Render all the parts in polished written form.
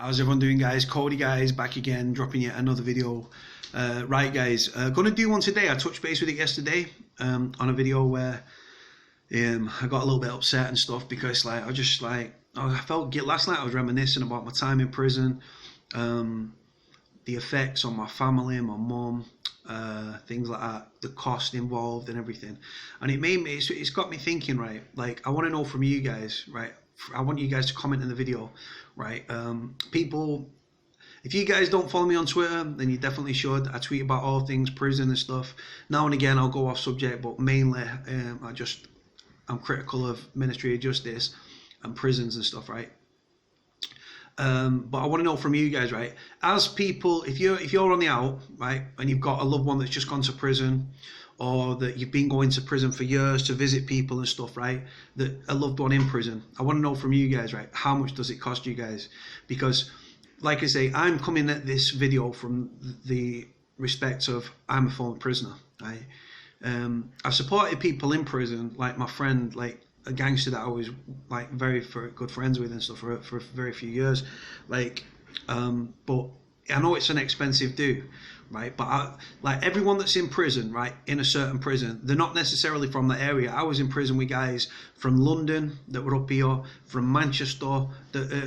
How's everyone doing, guys? Cody, guys, back again, dropping yet another video. Right, guys, gonna do one today. I touched base with it yesterday on a video where I got a little bit upset and stuff because I felt guilt. Last night I was reminiscing about my time in prison, the effects on my family, my mum, things like that, the cost involved and everything, and it's got me thinking, right? Like, I want to know from you guys, right? I want you guys to comment in the video, right? People, if you guys don't follow me on Twitter, then you definitely should. I tweet about all things prison and stuff. Now and again, I'll go off subject, but mainly I'm critical of Ministry of Justice and prisons and stuff, right? But I want to know from you guys, right? As people, if you're on the out, right, and you've got a loved one that's just gone to prison, or that you've been going to prison for years to visit people and stuff, right? That a loved one in prison. I want to know from you guys, right? How much does it cost you guys? Because, like I say, I'm coming at this video from the respect of I'm a former prisoner, right? I've supported people in prison, like my friend, like a gangster that I was like very good friends with and stuff for a very few years, like, but I know it's an expensive do, right? But like everyone that's in prison, right, in a certain prison, they're not necessarily from the area. I was in prison with guys from London that were up here, from Manchester,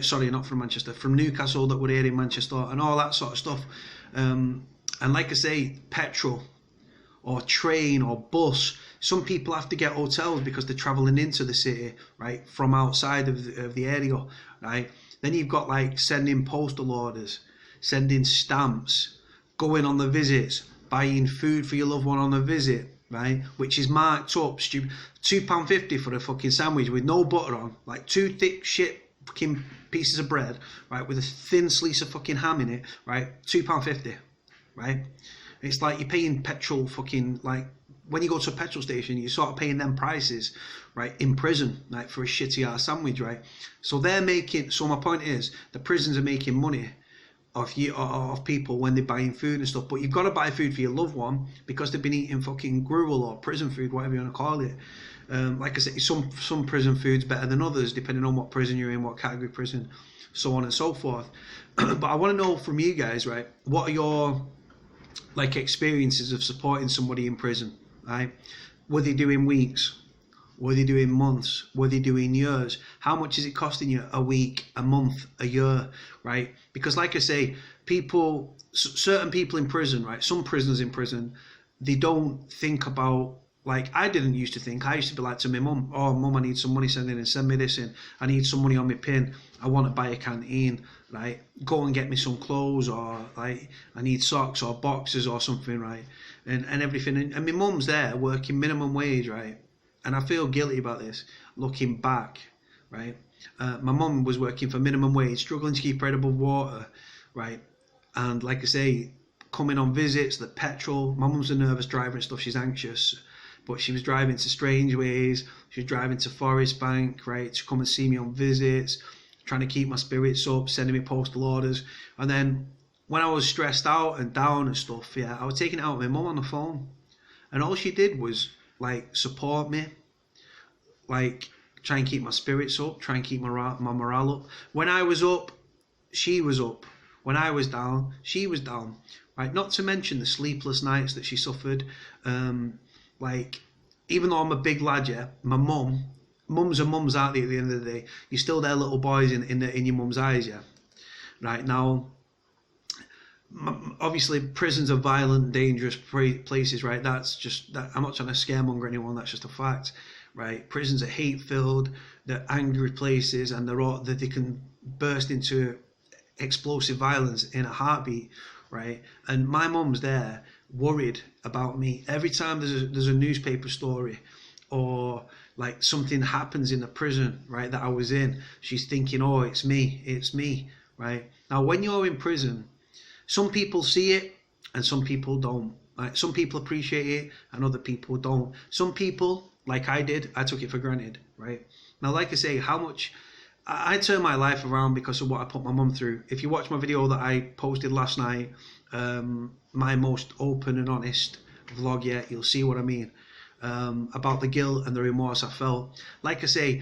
sorry, not from Manchester, from Newcastle that were here in Manchester, and all that sort of stuff. And like I say, petrol or train or bus. Some people have to get hotels because they're travelling into the city, right, from outside of the area, right? Then you've got like sending postal orders, sending stamps, going on the visits, buying food for your loved one on the visit, right? Which is marked up, £2.50 for a fucking sandwich with no butter on, like two thick shit fucking pieces of bread, right, with a thin slice of fucking ham in it, right? £2.50, right? It's like you're paying petrol fucking, like, when you go to a petrol station, you're sort of paying them prices, right, in prison, like, for a shitty ass sandwich, right? So my point is, the prisons are making money of people when they're buying food and stuff, but you've got to buy food for your loved one because they've been eating fucking gruel or prison food, whatever you want to call it. Like I said, some prison food's better than others, depending on what prison you're in, what category prison, so on and so forth. But I want to know from you guys, right, what are your like experiences of supporting somebody in prison, right? Were they doing weeks? Were they doing months? Were they doing years? How much is it costing you a week, a month, a year, right? Because like I say, certain people in prison, right? Some prisoners in prison, they don't think about, like I didn't used to think. I used to be like to my mum, oh mum, I need some money, send me this in. I need some money on my pin. I want to buy a canteen, right? Go and get me some clothes, or like I need socks or boxes or something, right? And everything. And my mum's there working minimum wage, right? And I feel guilty about this looking back, right? My mum was working for minimum wage, struggling to keep her head above water, right? And like I say, coming on visits, the petrol. My mum's a nervous driver and stuff. She's anxious, but she was driving to Strangeways. She was driving to Forest Bank, right, to come and see me on visits, trying to keep my spirits up, sending me postal orders. And then when I was stressed out and down and stuff, yeah, I was taking it out with my mum on the phone, and all she did was like support me, like try and keep my spirits up, try and keep my morale up. When I was up, she was up. When I was down, she was down, right? Not to mention the sleepless nights that she suffered. Like, even though I'm a big lad, yeah, my mums are mums, aren't they? At the end of the day, you're still their little boys in your mum's eyes, yeah. Right now, obviously prisons are violent, dangerous places, right? That's just that. I'm not trying to scaremonger anyone. That's just a fact, right? Prisons are hate-filled, they're angry places, and that they can burst into explosive violence in a heartbeat, right? And my mum's there, worried about me every time there's a newspaper story, or like something happens in the prison, right, that I was in. She's thinking, oh, it's me, right? Now, when you're in prison, some people see it and some people don't. Right? Some people appreciate it and other people don't. Some people, like I did, I took it for granted, right? Now, like I say, how much I turned my life around because of what I put my mum through. If you watch my video that I posted last night, my most open and honest vlog yet, you'll see what I mean, about the guilt and the remorse I felt. Like I say,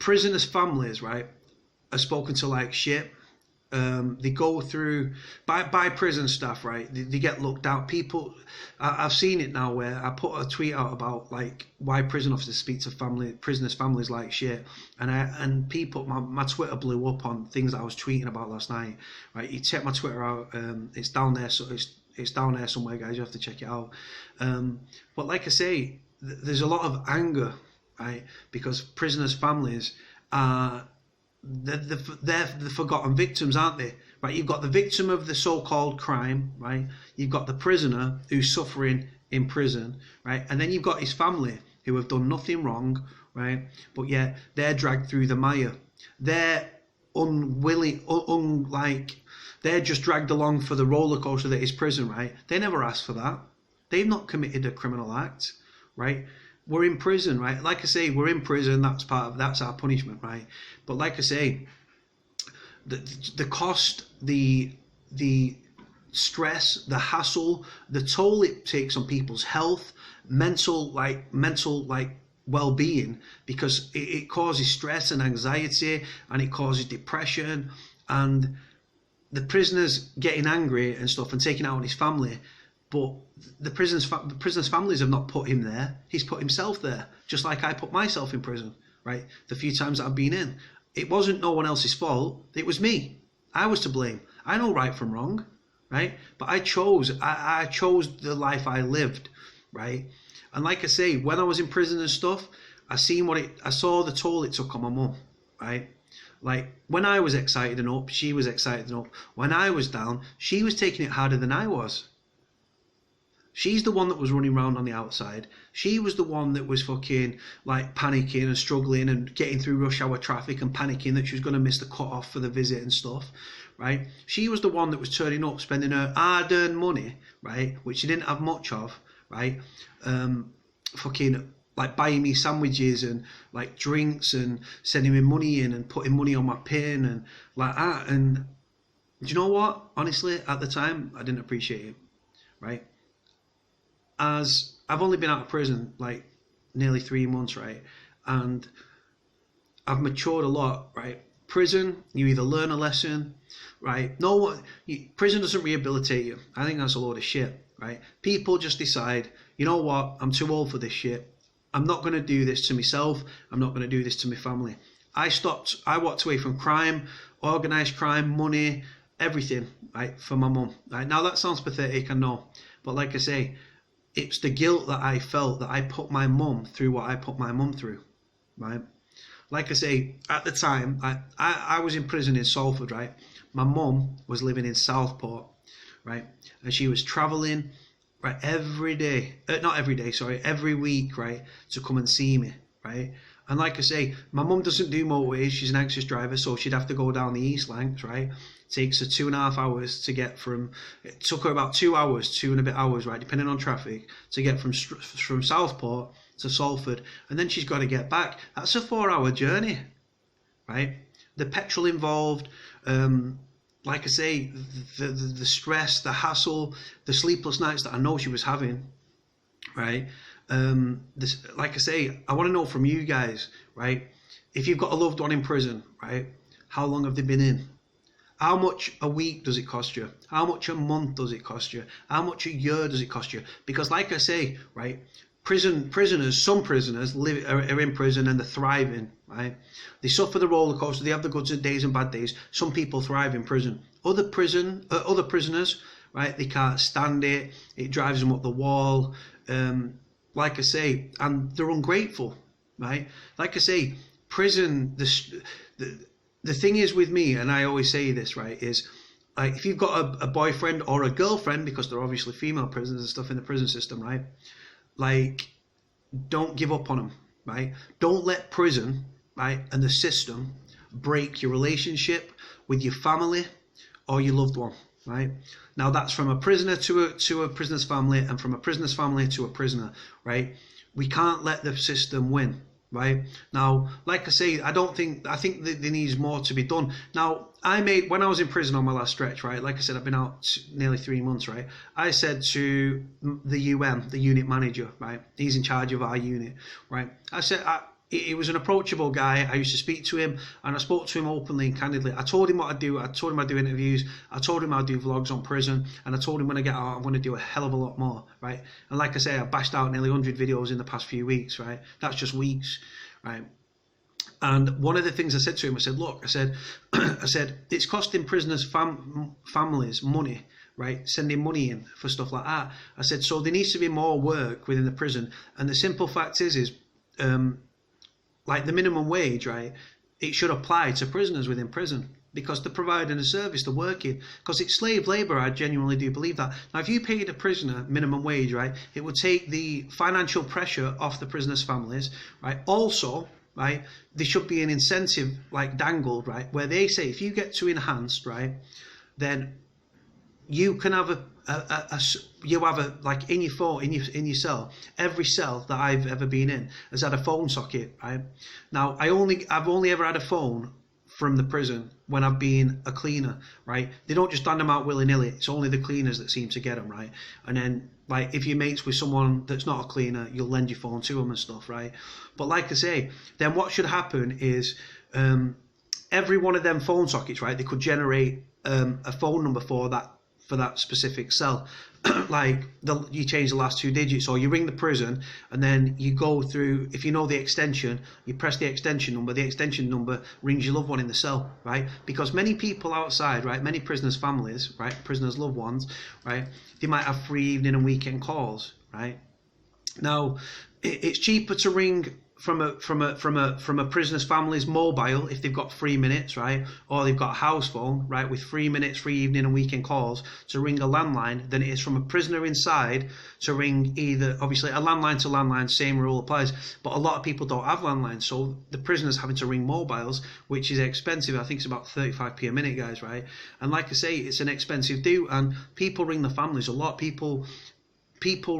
prisoners' families, right? are spoken to like shit. They go through by prison staff, right? They get looked out. People, I've seen it now where I put a tweet out about like why prison officers speak to prisoners' families like shit, and people, my Twitter blew up on things that I was tweeting about last night. Right, you check my Twitter out. It's down there, so it's down there somewhere, guys. You have to check it out. But like I say, there's a lot of anger, right? Because prisoners' families are they're the forgotten victims, aren't they? Right, you've got the victim of the so-called crime, right? You've got the prisoner who's suffering in prison, right? And then you've got his family who have done nothing wrong, right? But yet they're dragged through the mire. They're unwilling, they're just dragged along for the roller coaster that is prison, right? They never asked for that. They've not committed a criminal act, right? We're in prison, right? Like I say, we're in prison. That's our punishment, right? But like I say, the cost, the stress, the hassle, the toll it takes on people's health, mental well-being, because it causes stress and anxiety, and it causes depression, and the prisoners getting angry and stuff and taking out on his family. But the prisoner's families have not put him there. He's put himself there, just like I put myself in prison, right? The few times that I've been in. It wasn't no one else's fault. It was me. I was to blame. I know right from wrong, right? But I chose the life I lived, right? And like I say, when I was in prison and stuff, I saw the toll it took on my mum, right? Like, when I was excited and up, she was excited and up. When I was down, she was taking it harder than I was. She's the one that was running around on the outside. She was the one that was fucking like panicking and struggling and getting through rush hour traffic and panicking that she was going to miss the cut off for the visit and stuff, right? She was the one that was turning up, spending her hard-earned money, right, which she didn't have much of, right? Fucking like buying me sandwiches and like drinks and sending me money in and putting money on my pin and like that. And do you know what? Honestly, at the time, I didn't appreciate it, right? As I've only been out of prison like nearly 3 months, right? And I've matured a lot, right? Prison, you either learn a lesson, right? Prison doesn't rehabilitate you. I think that's a load of shit, right? People just decide, you know what? I'm too old for this shit. I'm not going to do this to myself. I'm not going to do this to my family. I walked away from crime, organised crime, money, everything, right? For my mum, right? Now that sounds pathetic, I know. But like I say, it's the guilt that I felt that I put my mum through what I put my mum through, right? Like I say, at the time, I was in prison in Salford, right? My mum was living in Southport, right? And she was travelling, right, every week, right, to come and see me, right? And like I say, my mum doesn't do motorways. She's an anxious driver, so she'd have to go down the East Lancs, right? It takes her 2.5 hours to get it took her about 2 hours, 2 and a bit hours, right, depending on traffic, to get from Southport to Salford. And then she's got to get back. That's a 4-hour journey, right? The petrol involved, like I say, the stress, the hassle, the sleepless nights that I know she was having, right? Like I say, I want to know from you guys, right? If you've got a loved one in prison, right? How long have they been in? How much a week does it cost you? How much a month does it cost you? How much a year does it cost you? Because like I say, right, some prisoners are in prison and they're thriving, right? They suffer the roller coaster. They have the good days and bad days. Some people thrive in prison. Other prisoners, right, they can't stand it. It drives them up the wall. Like I say, and they're ungrateful, right? Like I say, prison, the thing is with me, and I always say this, right, is like if you've got a boyfriend or a girlfriend, because there are obviously female prisoners and stuff in the prison system, right? Like, don't give up on them, right? Don't let prison, right, and the system break your relationship with your family or your loved one, right? Now that's from a prisoner to a prisoner's family, and from a prisoner's family to a prisoner, right? We can't let the system win, right? Now, like I say, I think that there needs more to be done. Now, when I was in prison on my last stretch, right? Like I said, I've been out nearly 3 months, right? I said to the unit manager, right? He's in charge of our unit, right? I said, he was an approachable guy. I used to speak to him, and I spoke to him openly and candidly. I told him what I'd do. I told him I'd do interviews. I told him I'd do vlogs on prison, and I told him when I get out, I'm going to do a hell of a lot more, right? And like I say, I bashed out nearly 100 videos in the past few weeks, right? That's just weeks, right? And one of the things I said to him, I said, look, I said, it's costing prisoners' families money, right? Sending money in for stuff like that. I said, so there needs to be more work within the prison. And the simple fact is like the minimum wage, right? It should apply to prisoners within prison because they're providing a service, they're working. Because it's slave labour, I genuinely do believe that. Now, if you paid a prisoner minimum wage, right, it would take the financial pressure off the prisoners' families, right? Also, right, there should be an incentive like dangled, right, where they say if you get to enhanced, right, then you can have like in your phone, in your cell, every cell that I've ever been in has had a phone socket, right? Now I've only ever had a phone from the prison when I've been a cleaner, right? They don't just hand them out willy-nilly. It's only the cleaners that seem to get them, right? And then like if you're mates with someone that's not a cleaner, you'll lend your phone to them and stuff, right? But like I say, then what should happen is every one of them phone sockets, right? They could generate a phone number for that specific cell. Like you change the last 2 digits, or you ring the prison and then you go through, if you know the extension, you press the extension number rings your loved one in the cell, right? Because many people outside, right, many prisoners' families, right, prisoners' loved ones, right, they might have free evening and weekend calls, right? Now it's cheaper to ring from a prisoner's family's mobile if they've got 3 minutes, right, or they've got a house phone, right, with 3 minutes free evening and weekend calls to ring a landline than it is from a prisoner inside to ring either, obviously a landline to landline, same rule applies, but a lot of people don't have landlines, so the prisoners having to ring mobiles, which is expensive. I think it's about 35p a minute, guys, right? And like I say, it's an expensive do, and people ring the families. A lot of people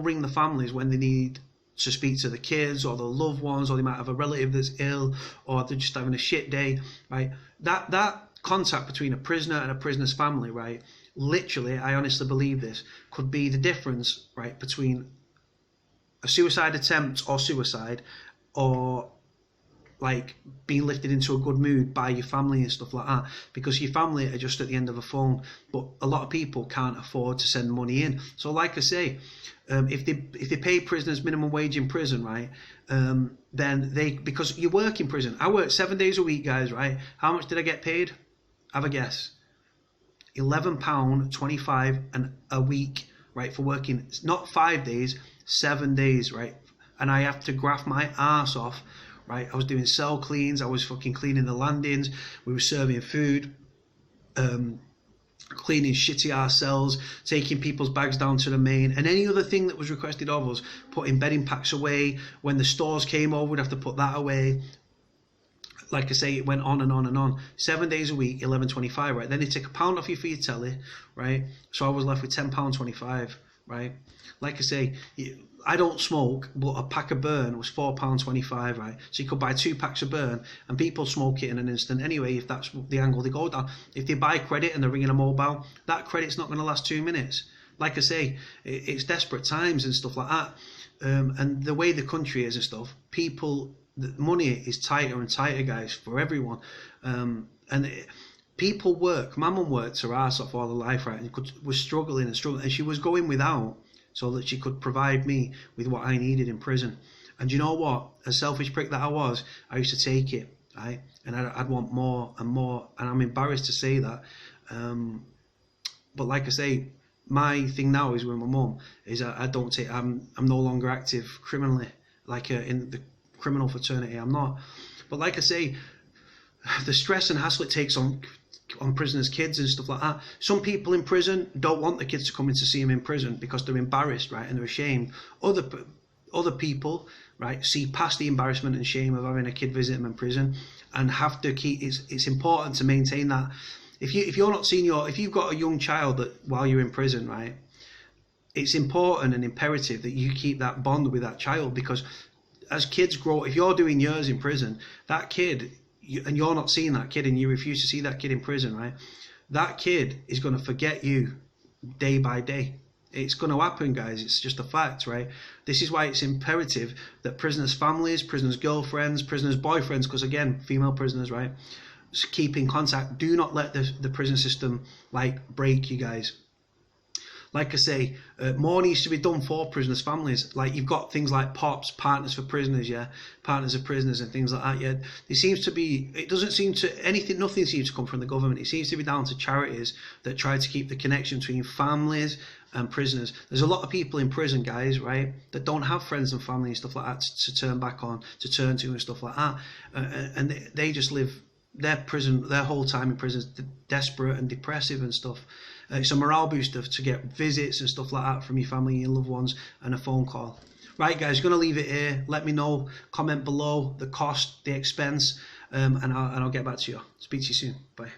ring the families when they need to speak to the kids or the loved ones, or they might have a relative that's ill, or they're just having a shit day, right? That contact between a prisoner and a prisoner's family, right, literally, I honestly believe this, could be the difference, right, between a suicide attempt or suicide, or like being lifted into a good mood by your family and stuff like that, because your family are just at the end of a phone, but a lot of people can't afford to send money in. So like I say, if they pay prisoners minimum wage in prison, right, then because you work in prison. I work 7 days a week, guys, right? How much did I get paid? Have a guess. £11.25 a week, right, for working not 5 days, 7 days, right? And I have to graft my ass off, right? I was doing cell cleans, I was fucking cleaning the landings, we were serving food, cleaning shitty ass cells, taking people's bags down to the main, and any other thing that was requested of us, putting bedding packs away. When the stores came over, we'd have to put that away. Like I say, it went on and on and on. 7 days a week, £11.25, right? Then they take £1 off you for your telly, right? So I was left with £10.25, right? Like I say, I don't smoke, but a pack of burn was £4.25, right? So you could buy 2 packs of burn, and people smoke it in an instant anyway, if that's the angle they go down. If they buy credit and they're ringing a mobile, that credit's not going to last 2 minutes. Like I say, it's desperate times and stuff like that. And the way the country is and stuff, the money is tighter and tighter, guys, for everyone. People work. My mum worked her ass off all her life, right? And was struggling, and she was going without, so that she could provide me with what I needed in prison. And you know what? A selfish prick that I used to take it, right? And I'd want more and more, and I'm embarrassed to say that. But like I say, my thing now is with my mum is I'm no longer active criminally, like in the criminal fraternity. I'm not. But like I say, the stress and hassle it takes on prisoners' kids and stuff like that. Some people in prison don't want the kids to come in to see them in prison because they're embarrassed, right, and they're ashamed. Other people, right, see past the embarrassment and shame of having a kid visit them in prison, and have to keep. It's important to maintain that. If you're not seeing if you've got a young child that while you're in prison, right, it's important and imperative that you keep that bond with that child, because as kids grow, if you're doing years in prison, that kid, and you're not seeing that kid, and you refuse to see that kid in prison, right, that kid is going to forget you day by day. It's going to happen, guys. It's just a fact, right? This is why it's imperative that prisoners' families, prisoners' girlfriends, prisoners' boyfriends, because again, female prisoners, right, keep in contact. Do not let the prison system like break you, guys. Like I say, more needs to be done for prisoners' families. Like you've got things like POPs, partners for prisoners, yeah, partners of prisoners and things like that. Yeah, there seems to be. It doesn't seem to anything. Nothing seems to come from the government. It seems to be down to charities that try to keep the connection between families and prisoners. There's a lot of people in prison, guys, right, that don't have friends and family and stuff like that to turn back on, to turn to and stuff like that, and they just live their whole time in prison is desperate and depressive and stuff. It's a morale booster to get visits and stuff like that from your family and your loved ones and a phone call. Right, guys, going to leave it here. Let me know, comment below the cost, the expense, and I'll get back to you. Speak to you soon. Bye.